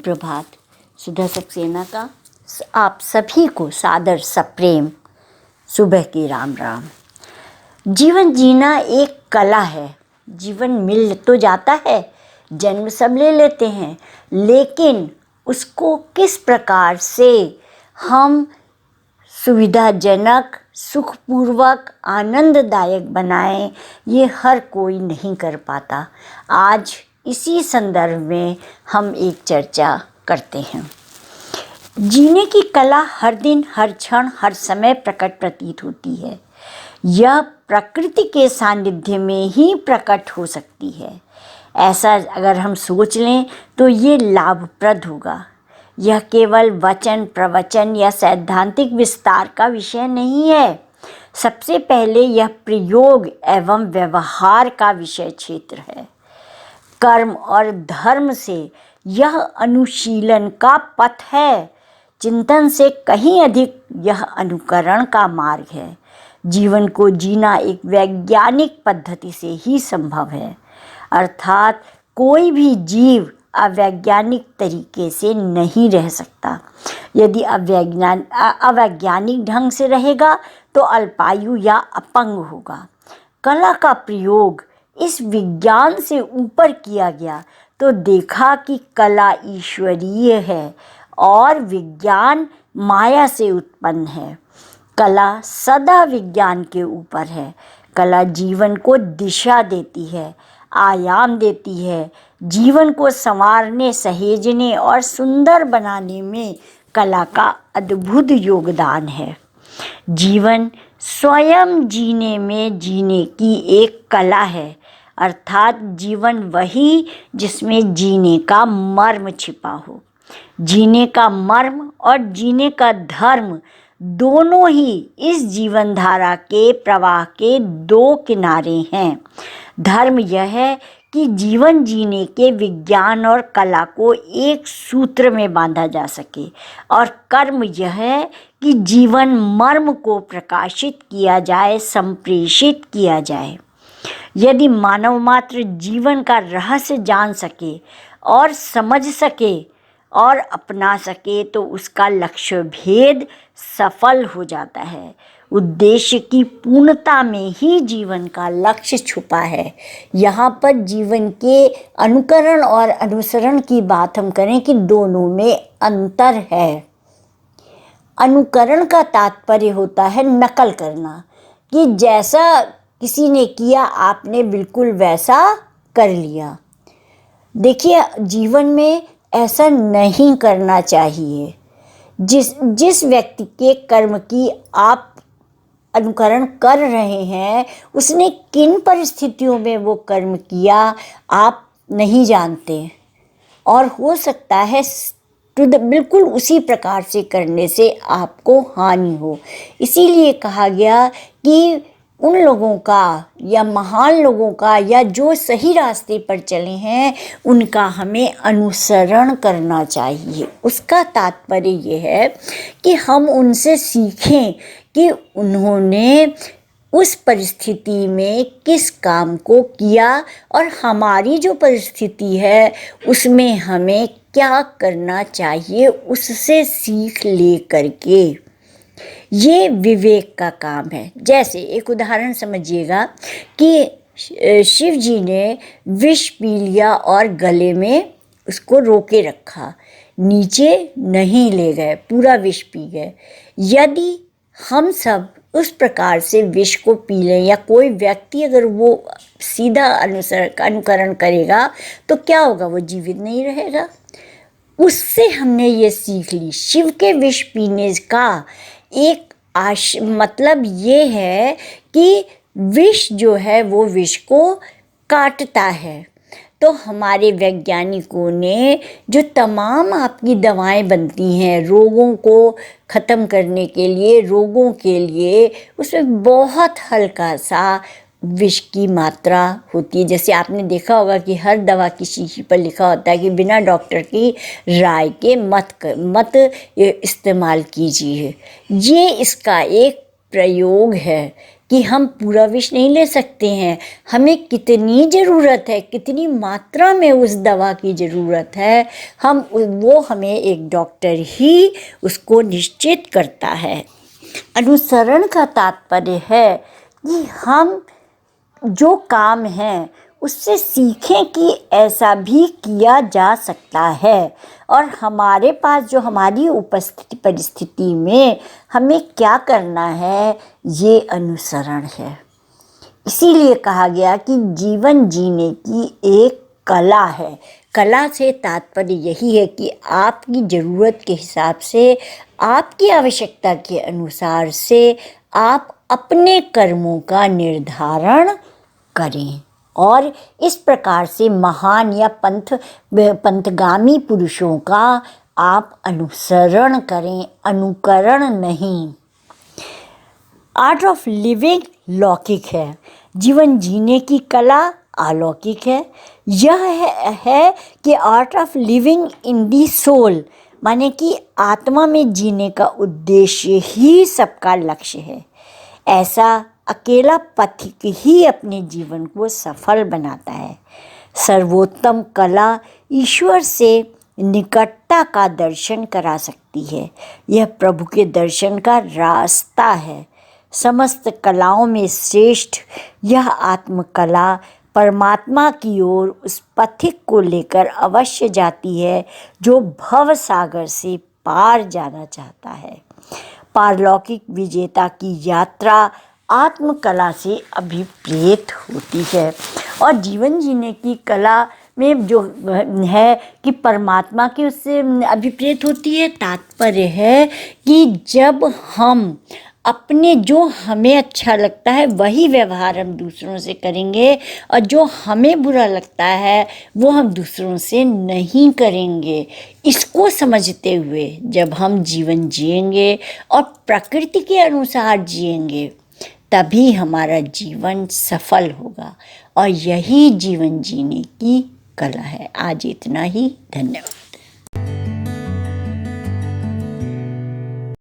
सुप्रभात। सुधा सक्सेना का आप सभी को सादर सप्रेम सुबह की राम राम। जीवन जीना एक कला है। जीवन मिल तो जाता है, जन्म सब ले लेते हैं, लेकिन उसको किस प्रकार से हम सुविधाजनक, सुखपूर्वक, आनंददायक बनाएं, ये हर कोई नहीं कर पाता। आज इसी संदर्भ में हम एक चर्चा करते हैं। जीने की कला हर दिन, हर क्षण, हर समय प्रकट प्रतीत होती है। यह प्रकृति के सानिध्य में ही प्रकट हो सकती है। ऐसा अगर हम सोच लें तो ये लाभप्रद होगा। यह केवल वचन, प्रवचन या सैद्धांतिक विस्तार का विषय नहीं है। सबसे पहले यह प्रयोग एवं व्यवहार का विषय क्षेत्र है। कर्म और धर्म से यह अनुशीलन का पथ है। चिंतन से कहीं अधिक यह अनुकरण का मार्ग है। जीवन को जीना एक वैज्ञानिक पद्धति से ही संभव है, अर्थात कोई भी जीव अवैज्ञानिक तरीके से नहीं रह सकता। यदि अवैज्ञानिक ढंग से रहेगा तो अल्पायु या अपंग होगा। कला का प्रयोग इस विज्ञान से ऊपर किया गया तो देखा कि कला ईश्वरीय है और विज्ञान माया से उत्पन्न है। कला सदा विज्ञान के ऊपर है। कला जीवन को दिशा देती है, आयाम देती है। जीवन को संवारने, सहेजने और सुंदर बनाने में कला का अद्भुत योगदान है। जीवन स्वयं जीने में जीने की एक कला है, अर्थात जीवन वही जिसमें जीने का मर्म छिपा हो। जीने का मर्म और जीने का धर्म दोनों ही इस जीवन धारा के प्रवाह के दो किनारे हैं। धर्म यह है कि जीवन जीने के विज्ञान और कला को एक सूत्र में बांधा जा सके, और कर्म यह है कि जीवन मर्म को प्रकाशित किया जाए, संप्रेषित किया जाए। यदि मानव मात्र जीवन का रहस्य जान सके और समझ सके और अपना सके तो उसका लक्ष्य भेद सफल हो जाता है। उद्देश्य की पूर्णता में ही जीवन का लक्ष्य छुपा है। यहाँ पर जीवन के अनुकरण और अनुसरण की बात हम करें कि दोनों में अंतर है। अनुकरण का तात्पर्य होता है नकल करना, कि जैसा किसी ने किया आपने बिल्कुल वैसा कर लिया। देखिए, जीवन में ऐसा नहीं करना चाहिए। जिस व्यक्ति के कर्म की आप अनुकरण कर रहे हैं, उसने किन परिस्थितियों में वो कर्म किया आप नहीं जानते, और हो सकता है बिल्कुल उसी प्रकार से करने से आपको हानि हो। इसीलिए कहा गया कि उन लोगों का या महान लोगों का या जो सही रास्ते पर चले हैं उनका हमें अनुसरण करना चाहिए। उसका तात्पर्य ये है कि हम उनसे सीखें कि उन्होंने उस परिस्थिति में किस काम को किया और हमारी जो परिस्थिति है उसमें हमें क्या करना चाहिए, उससे सीख ले करके। ये विवेक का काम है। जैसे एक उदाहरण समझिएगा कि शिव जी ने विष पी लिया और गले में उसको रोके रखा, नीचे नहीं ले गए, पूरा विष पी गए। यदि हम सब उस प्रकार से विष को पी लें या कोई व्यक्ति अगर वो सीधा अनुकरण करेगा तो क्या होगा, वो जीवित नहीं रहेगा। उससे हमने ये सीख ली। शिव के विष पीने का एक मतलब ये है कि विष जो है वो विष को काटता है। तो हमारे वैज्ञानिकों ने जो तमाम आपकी दवाएं बनती हैं रोगों को ख़त्म करने के लिए, रोगों के लिए, उसमें बहुत हल्का सा विष की मात्रा होती है। जैसे आपने देखा होगा कि हर दवा की शीशी पर लिखा होता है कि बिना डॉक्टर की राय के मत इस्तेमाल कीजिए। ये इसका एक प्रयोग है कि हम पूरा विष नहीं ले सकते हैं, हमें कितनी ज़रूरत है, कितनी मात्रा में उस दवा की ज़रूरत है, वो हमें एक डॉक्टर ही उसको निश्चित करता है। अनुसरण का तात्पर्य है कि हम जो काम है उससे सीखें कि ऐसा भी किया जा सकता है, और हमारे पास जो हमारी उपस्थिति परिस्थिति में हमें क्या करना है, ये अनुसरण है। इसीलिए कहा गया कि जीवन जीने की एक कला है। कला से तात्पर्य यही है कि आपकी ज़रूरत के हिसाब से, आपकी आवश्यकता के अनुसार से आप अपने कर्मों का निर्धारण करें, और इस प्रकार से महान या पंथगामी पुरुषों का आप अनुसरण करें, अनुकरण नहीं। आर्ट ऑफ लिविंग लौकिक है, जीवन जीने की कला अलौकिक है। यह है कि art of living in the soul, माने कि आत्मा में जीने का उद्देश्य ही सबका लक्ष्य है। ऐसा अकेला पथिक ही अपने जीवन को सफल बनाता है। सर्वोत्तम कला ईश्वर से निकटता का दर्शन करा सकती है। यह प्रभु के दर्शन का रास्ता है। समस्त कलाओं में श्रेष्ठ यह आत्मकला परमात्मा की ओर उस पथिक को लेकर अवश्य जाती है जो भव सागर से पार जाना चाहता है। पारलौकिक विजेता की यात्रा आत्मकला से अभिप्रेत होती है, और जीवन जीने की कला में जो है कि परमात्मा की उससे अभिप्रेत होती है। तात्पर्य है कि जब हम अपने जो हमें अच्छा लगता है वही व्यवहार हम दूसरों से करेंगे, और जो हमें बुरा लगता है वो हम दूसरों से नहीं करेंगे। इसको समझते हुए जब हम जीवन जिएंगे और प्रकृति के अनुसार जिएंगे, तभी हमारा जीवन सफल होगा, और यही जीवन जीने की कला है। आज इतना ही, धन्यवाद।